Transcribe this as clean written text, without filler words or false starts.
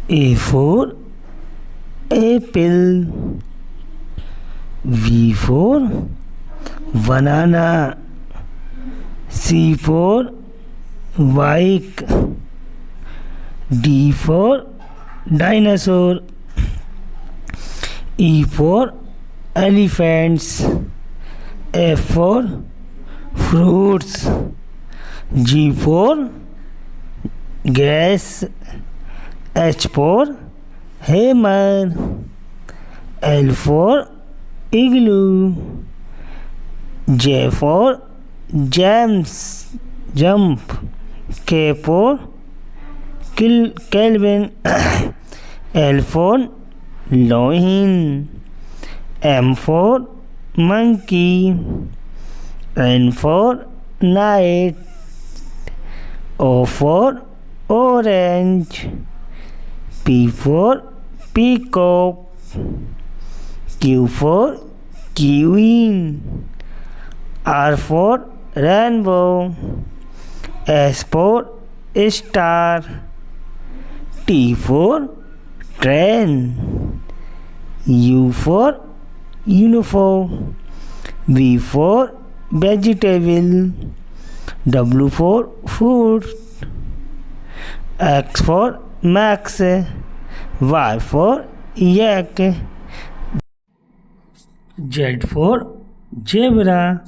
A for apple. V for banana. C for bike. D for dinosaur. E for elephants. F for fruits. G for gas. H for hammer. L for igloo. J for jump. K for Kelvin. L for loin. M for monkey. N for night. O for orange. P for peacock. Q for queen. R for rainbow. S for star. T for train. U for uniform. V for vegetable. W for food. X for max. Y for yak. Z for zebra.